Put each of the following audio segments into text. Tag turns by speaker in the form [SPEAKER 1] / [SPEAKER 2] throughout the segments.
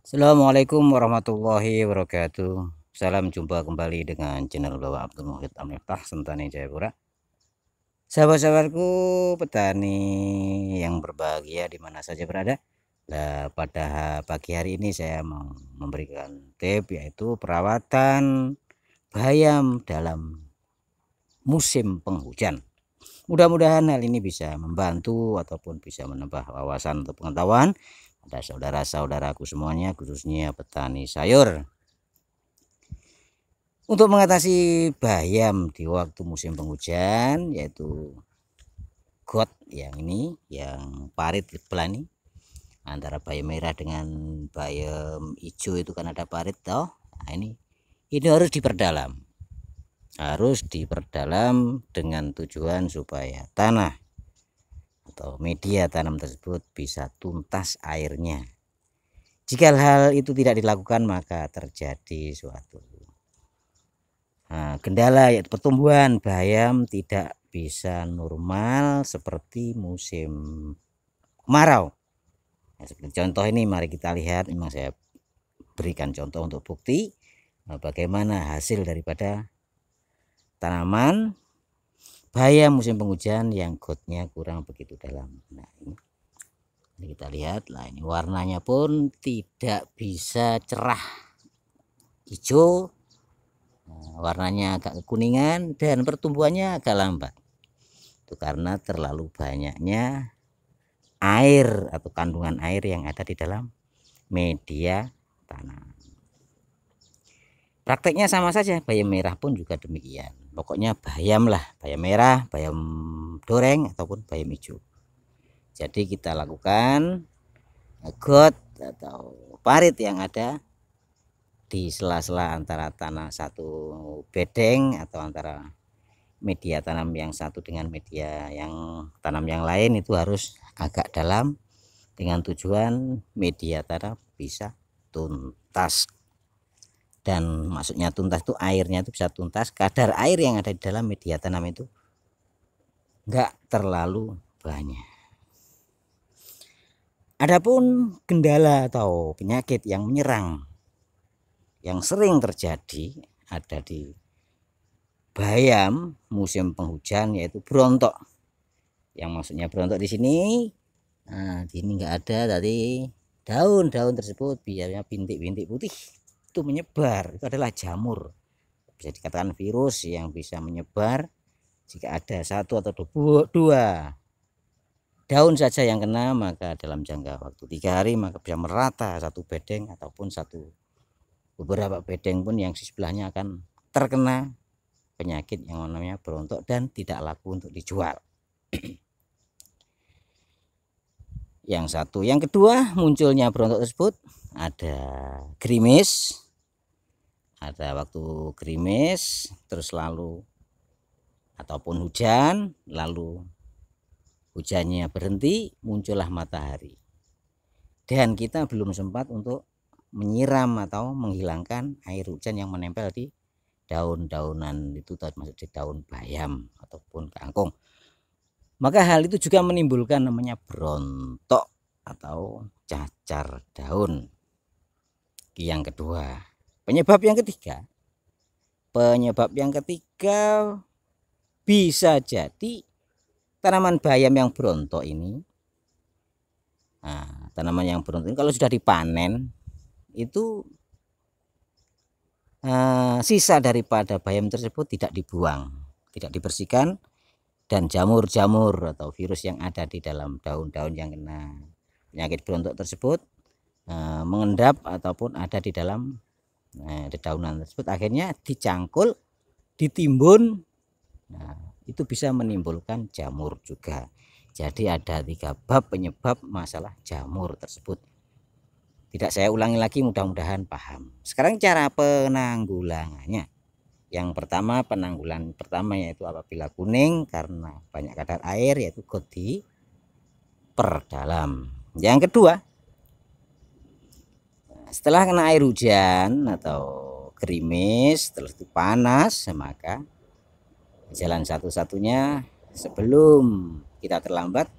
[SPEAKER 1] Assalamualaikum warahmatullahi wabarakatuh. Salam jumpa kembali dengan channel Bapak Abdul Muhid Amniftah Sentani Jayapura. Sahabat-sahabatku petani yang berbahagia di mana saja berada. Nah, pada pagi hari ini saya mau memberikan tips yaitu perawatan bayam dalam musim penghujan. Mudah-mudahan hal ini bisa membantu ataupun bisa menambah wawasan atau pengetahuan pada saudara-saudaraku semuanya, khususnya petani sayur. Untuk mengatasi bayam di waktu musim penghujan, yaitu got yang ini, yang parit sebelah ini, antara bayam merah dengan bayam hijau itu kan ada parit toh. Nah, ini harus diperdalam dengan tujuan supaya tanah atau media tanam tersebut bisa tuntas airnya. Jika hal itu tidak dilakukan maka terjadi suatu kendala, yaitu pertumbuhan bayam tidak bisa normal seperti musim kemarau. Nah, seperti contoh ini mari kita lihat, memang saya berikan contoh untuk bukti bagaimana hasil daripada tanaman bayam musim penghujan yang gotnya kurang begitu dalam. Nah, ini kita lihat lah, ini warnanya pun tidak bisa cerah hijau, warnanya agak kekuningan dan pertumbuhannya agak lambat. Itu karena terlalu banyaknya air atau kandungan air yang ada di dalam media tanam. Prakteknya sama saja, bayam merah pun juga demikian. Pokoknya bayam lah, bayam merah, bayam doreng ataupun bayam hijau. Jadi kita lakukan got atau parit yang ada di sela-sela antara tanah satu bedeng atau antara media tanam yang satu dengan media yang tanam yang lain itu harus agak dalam dengan tujuan media tanam bisa tuntas. Dan maksudnya tuntas itu airnya itu bisa tuntas, kadar air yang ada di dalam media tanam itu enggak terlalu banyak. Adapun kendala atau penyakit yang menyerang yang sering terjadi ada di bayam musim penghujan yaitu berontok. Yang maksudnya berontok di sini, nah di sini enggak ada tadi daun-daun tersebut biasanya bintik-bintik putih itu menyebar, itu adalah jamur. Bisa dikatakan virus yang bisa menyebar jika ada satu atau dua daun saja yang kena, maka dalam jangka waktu 3 hari maka bisa merata satu bedeng ataupun beberapa bedeng pun yang di sebelahnya akan terkena penyakit yang namanya berontok dan tidak laku untuk dijual. Yang satu, yang kedua, munculnya berontok tersebut ada gerimis, ada waktu gerimis terus lalu ataupun hujan, lalu hujannya berhenti, muncullah matahari dan kita belum sempat untuk menyiram atau menghilangkan air hujan yang menempel di daun-daunan itu, termasuk di daun bayam ataupun kangkung. Maka hal itu juga menimbulkan namanya berontok atau cacar daun. Yang kedua, penyebab yang ketiga bisa jadi tanaman bayam yang berontok ini, tanaman yang berontok ini kalau sudah dipanen itu sisa daripada bayam tersebut tidak dibuang, tidak dibersihkan, dan jamur-jamur atau virus yang ada di dalam daun-daun yang kena penyakit berontok tersebut mengendap ataupun ada di dalam dedaunan tersebut, akhirnya dicangkul, ditimbun. Nah, itu bisa menimbulkan jamur juga. Jadi ada 3 bab penyebab masalah jamur tersebut. Tidak saya ulangi lagi, mudah-mudahan paham. Sekarang cara penanggulangannya. Yang pertama, penanggulangan pertama yaitu apabila kuning karena banyak kadar air, yaitu got diperdalam. Yang kedua, setelah kena air hujan atau gerimis terus itu panas, maka jalan satu-satunya sebelum kita terlambat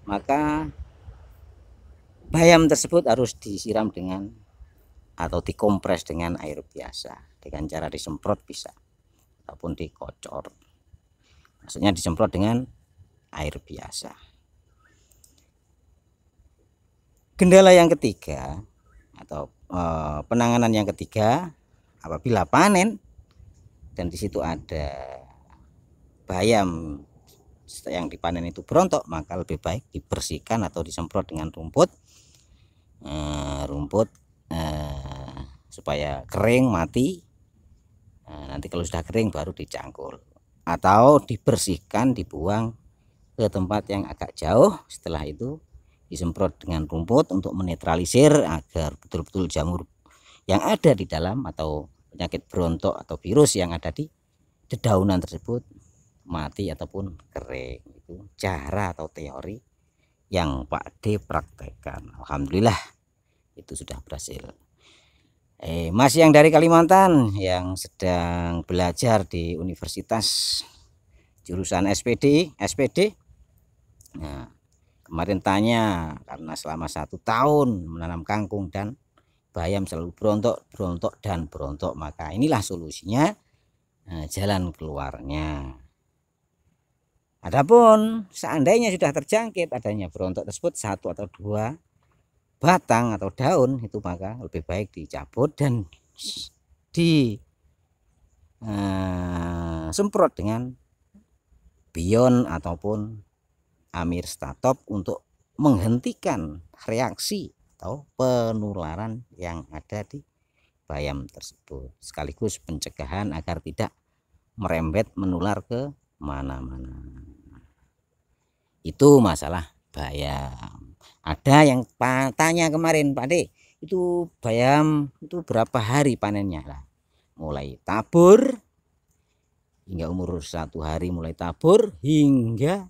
[SPEAKER 1] maka bayam tersebut harus disiram dengan atau dikompres dengan air biasa dengan cara disemprot bisa, ataupun dikocor, maksudnya disemprot dengan air biasa. Kendala yang ketiga atau penanganan yang ketiga, apabila panen dan di situ ada bayam yang dipanen itu berontok, maka lebih baik dibersihkan atau disemprot dengan rumput supaya kering mati. Nanti kalau sudah kering baru dicangkul atau dibersihkan, dibuang ke tempat yang agak jauh. Setelah itu disemprot dengan rumput untuk menetralisir agar betul-betul jamur yang ada di dalam atau penyakit berontok atau virus yang ada di dedaunan tersebut mati ataupun kering. Itu cara atau teori yang Pak D praktekkan. Alhamdulillah itu sudah berhasil. Masih yang dari Kalimantan yang sedang belajar di universitas jurusan SPD. Nah, kemarin tanya karena selama 1 tahun menanam kangkung dan bayam selalu berontok, maka inilah solusinya, jalan keluarnya. Adapun seandainya sudah terjangkit adanya berontok tersebut 1 atau 2 batang atau daun, itu maka lebih baik dicabut dan disemprot dengan bion ataupun Amirstatop untuk menghentikan reaksi atau penularan yang ada di bayam tersebut, sekaligus pencegahan agar tidak merembet menular ke mana-mana. Itu masalah bayam. Ada yang tanya kemarin, Pak D, itu bayam itu berapa hari panennya? Lah, mulai tabur hingga umur 1 hari mulai tabur hingga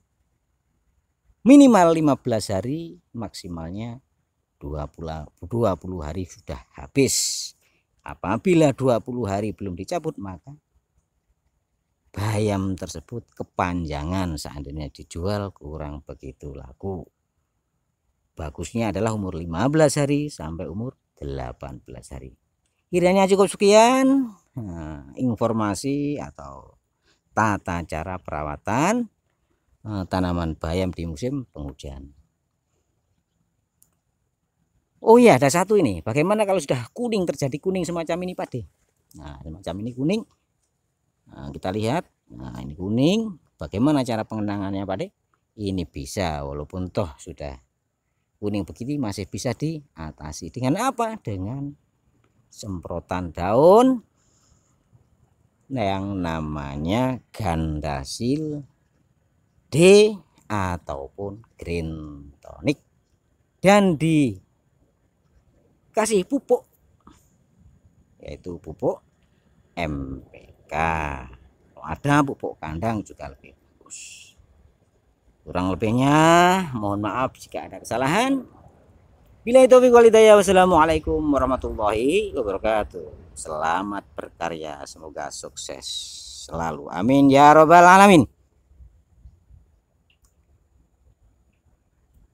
[SPEAKER 1] minimal 15 hari, maksimalnya 20 hari sudah habis. Apabila 20 hari belum dicabut, maka bayam tersebut kepanjangan, seandainya dijual kurang begitu laku. Bagusnya adalah umur 15 hari sampai umur 18 hari. Kiranya cukup sekian informasi atau tata cara perawatan tanaman bayam di musim penghujan. Oh iya, ada satu ini, bagaimana kalau sudah kuning, terjadi kuning semacam ini, Pak D? Nah, semacam ini kuning. Nah, kita lihat, nah ini kuning, bagaimana cara pengenangannya, Pak D? Ini bisa, walaupun toh sudah kuning begini masih bisa diatasi. Dengan apa? Dengan semprotan daun yang namanya Gandasil D ataupun green tonic, dan dikasih pupuk, yaitu pupuk MPK. Kalau ada pupuk kandang juga lebih bagus. Kurang lebihnya mohon maaf jika ada kesalahan. Billahi taufiq wal hidayah. Wassalamualaikum warahmatullahi wabarakatuh. Selamat berkarya, semoga sukses selalu. Amin ya robbal alamin.